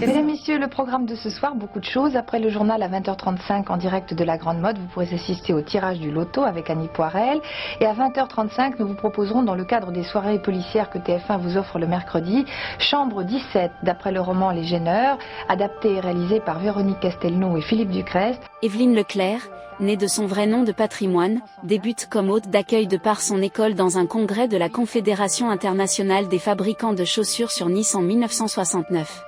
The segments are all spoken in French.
Mesdames, Messieurs, le programme de ce soir, beaucoup de choses. Après le journal à 20h35 en direct de la Grande Mode, vous pourrez assister au tirage du loto avec Annie Poirel. Et à 20h35, nous vous proposerons, dans le cadre des soirées policières que TF1 vous offre le mercredi, Chambre 17, d'après le roman Les Gêneurs, adapté et réalisé par Véronique Castelnau et Philippe Ducrest. Évelyne Leclerc, née de son vrai nom de patrimoine, débute comme hôte d'accueil de par son école dans un congrès de la Confédération internationale des fabricants de chaussures sur Nice en 1969.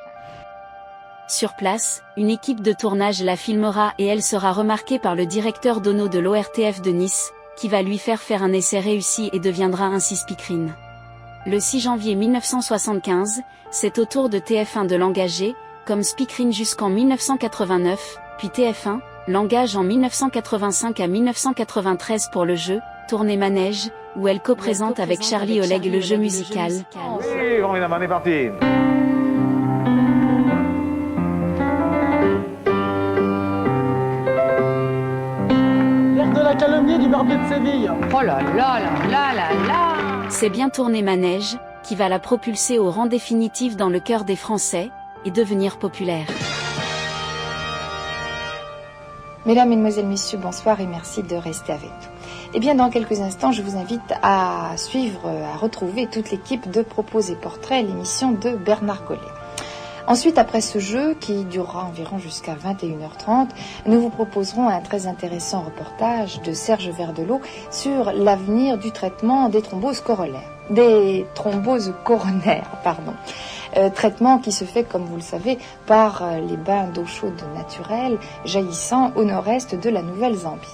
Sur place, une équipe de tournage la filmera et elle sera remarquée par le directeur d'Ono de l'ORTF de Nice, qui va lui faire un essai réussi et deviendra ainsi speakerine. Le 6 janvier 1975, c'est au tour de TF1 de l'engager, comme speakerine jusqu'en 1989, puis TF1 l'engage en 1985 à 1993 pour le jeu Tournée Manège, où elle co-présente avec Charlie Oleg le jeu musical. Oui, bon mesdames, on est parti. L'air de la calomnie du barbier de Séville. Oh là là là là là là. C'est bien Tournée Manège, qui va la propulser au rang définitif dans le cœur des Français, et devenir populaire. Mesdames, Mesdemoiselles, Messieurs, bonsoir et merci de rester avec nous. Eh bien, dans quelques instants, je vous invite à suivre, à retrouver toute l'équipe de Proposer Portrait, l'émission de Bernard Gollet. Ensuite, après ce jeu, qui durera environ jusqu'à 21h30, nous vous proposerons un très intéressant reportage de Serge Verdelot sur l'avenir du traitement des thromboses coronaires. Traitement qui se fait, comme vous le savez, par les bains d'eau chaude naturelle jaillissant au nord-est de la Nouvelle-Zambie.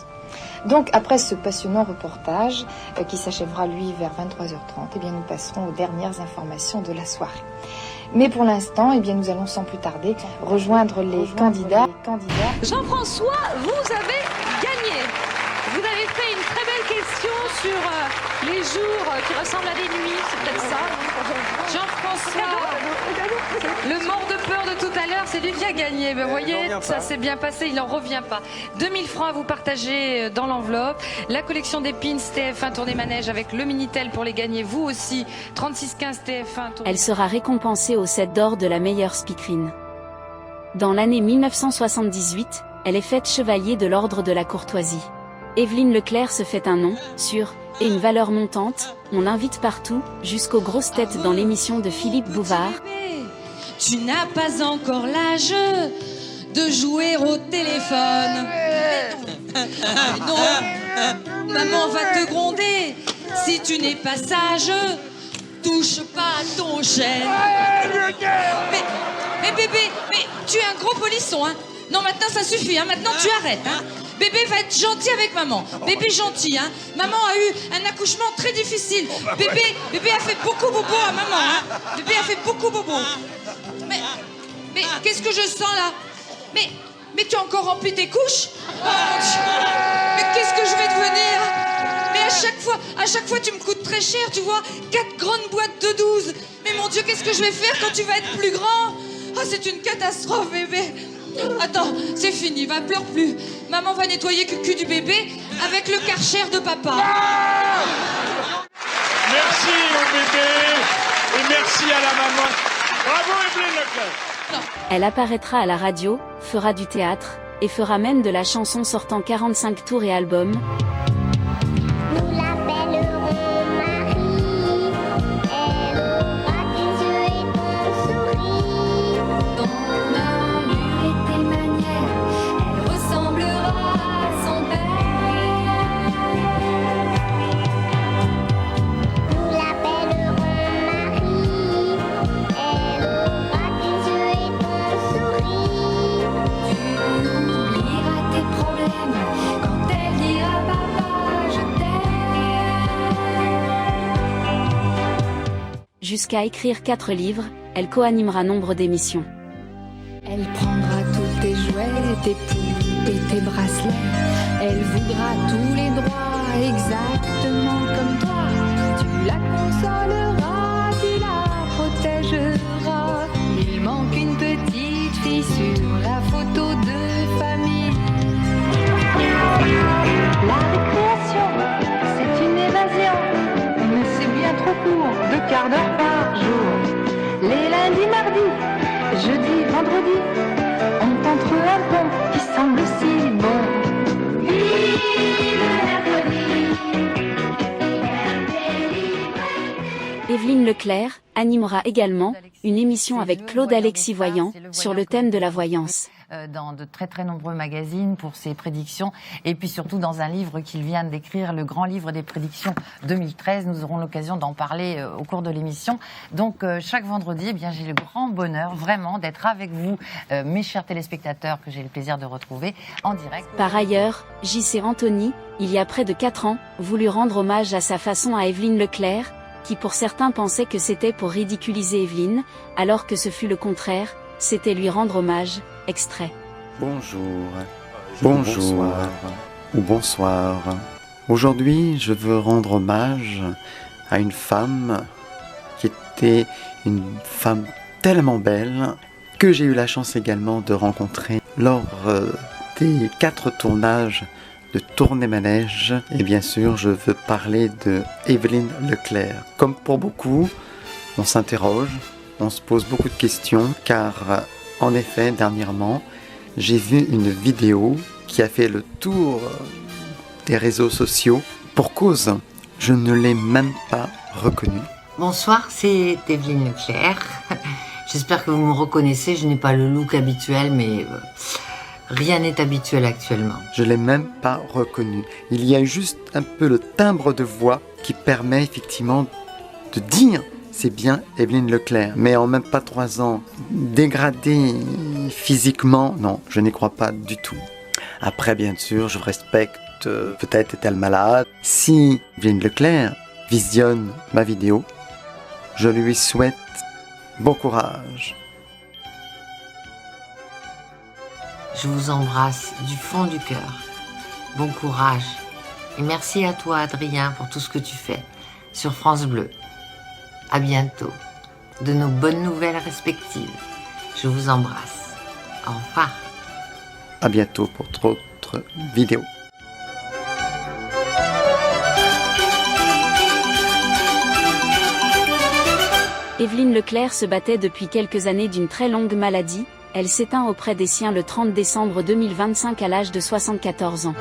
Donc, après ce passionnant reportage qui s'achèvera, lui, vers 23h30, eh bien, nous passerons aux dernières informations de la soirée. Mais pour l'instant, eh bien, nous allons sans plus tarder rejoindre les candidats. Jean-François, vous avez gagné. Vous avez fait une très belle question sur les jours qui ressemblent à des nuits, c'est peut-être ça. Jean-François, le mort de peur de tout à l'heure, c'est lui qui a gagné. Vous voyez, ça s'est bien passé, il n'en revient pas. 2000 francs à vous partager dans l'enveloppe. La collection des pins TF1 Tournée Manège avec le Minitel pour les gagner, vous aussi. 3615 TF1 Tournée. Elle sera récompensée au 7 d'or de la meilleure speakerine. Dans l'année 1978, elle est faite chevalier de l'ordre de la courtoisie. Évelyne Leclerc se fait un nom, sûr, et une valeur montante. On l'invite partout, jusqu'aux grosses têtes dans l'émission de Philippe Bouvard. Tu n'as pas encore l'âge de jouer au téléphone. Non, maman va te gronder. Si tu n'es pas sage, touche pas à ton chêne. Mais bébé, mais tu es un gros polisson, hein. Non, maintenant ça suffit, hein. Maintenant tu arrêtes, hein. Bébé va être gentil avec maman. Bébé gentil, hein. Maman a eu un accouchement très difficile. Bébé a fait beaucoup bobo à maman, hein. Bébé a fait beaucoup bobo. Mais qu'est-ce que je sens là? Mais tu as encore rempli tes couches? Oh mon Dieu. Mais qu'est-ce que je vais devenir? Mais à chaque fois tu me coûtes très cher, tu vois. 4 grandes boîtes de 12. Mais mon Dieu, qu'est-ce que je vais faire quand tu vas être plus grand? Oh, c'est une catastrophe, bébé. Attends, c'est fini, va, pleure plus. Maman va nettoyer le cul du bébé avec le Karcher de papa. Merci au bébé et merci à la maman. Bravo Évelyne Leclerc. Elle apparaîtra à la radio, fera du théâtre, et fera même de la chanson sortant 45 tours et albums. Nous l'appellerons Marie, elle aura tes yeux et ton sourire. Ton armure et tes manières, elle ressemblera à son père. Nous l'appellerons Marie, elle aura tes yeux et ton sourire. Tu oublieras tes problèmes quand elle dira papa, je t'aime. Jusqu'à écrire 4 livres, elle co-animera nombre d'émissions. Elle prendra tous tes jouets, tes poupes et tes bracelets. Elle voudra tous les droits exactement comme toi. Tu la consoleras, tu la protégeras. Il manque une petite fille sur la photo de famille. La récréation, c'est une évasion, mais c'est bien trop court, 2 quarts d'heure par jour. Les lundis, mardis, jeudi mercredi, vendredi, on entre un pont qui semble si bon. Vive le mercredi. Evelyne Leclerc animera également une émission avec Claude Alexis Voyant sur le thème de la voyance. Dans de très très nombreux magazines pour ses prédictions et puis surtout dans un livre qu'il vient d'écrire, le grand livre des prédictions 2013. Nous aurons l'occasion d'en parler au cours de l'émission. Donc chaque vendredi, eh bien, j'ai le grand bonheur vraiment d'être avec vous, mes chers téléspectateurs, que j'ai le plaisir de retrouver en direct. Par ailleurs, J.C. Anthony, il y a près de 4 ans, voulut rendre hommage à sa façon à Evelyne Leclerc, qui pour certains pensaient que c'était pour ridiculiser Evelyne, alors que ce fut le contraire, c'était lui rendre hommage. Extrait. Bonjour, bonjour ou bonsoir. Aujourd'hui, je veux rendre hommage à une femme qui était une femme tellement belle que j'ai eu la chance également de rencontrer lors des 4 tournages de Tournée Manège. Et bien sûr, je veux parler de Evelyne Leclerc. Comme pour beaucoup, on s'interroge, on se pose beaucoup de questions car en effet, dernièrement, j'ai vu une vidéo qui a fait le tour des réseaux sociaux. Pour cause, je ne l'ai même pas reconnue. Bonsoir, c'est Evelyne Leclerc. J'espère que vous me reconnaissez. Je n'ai pas le look habituel, mais rien n'est habituel actuellement. Je ne l'ai même pas reconnue. Il y a juste un peu le timbre de voix qui permet effectivement de dire c'est bien Evelyne Leclerc. Mais en même pas 3 ans, dégradée physiquement, non, je n'y crois pas du tout. Après, bien sûr, je respecte, peut-être est-elle malade. Si Evelyne Leclerc visionne ma vidéo, je lui souhaite bon courage. Je vous embrasse du fond du cœur. Bon courage. Et merci à toi, Adrien, pour tout ce que tu fais sur France Bleu. À bientôt. De nos bonnes nouvelles respectives. Je vous embrasse. Au revoir. À bientôt pour d'autres vidéos. Evelyne Leclerc se battait depuis quelques années d'une très longue maladie. Elle s'éteint auprès des siens le 30 décembre 2025 à l'âge de 74 ans.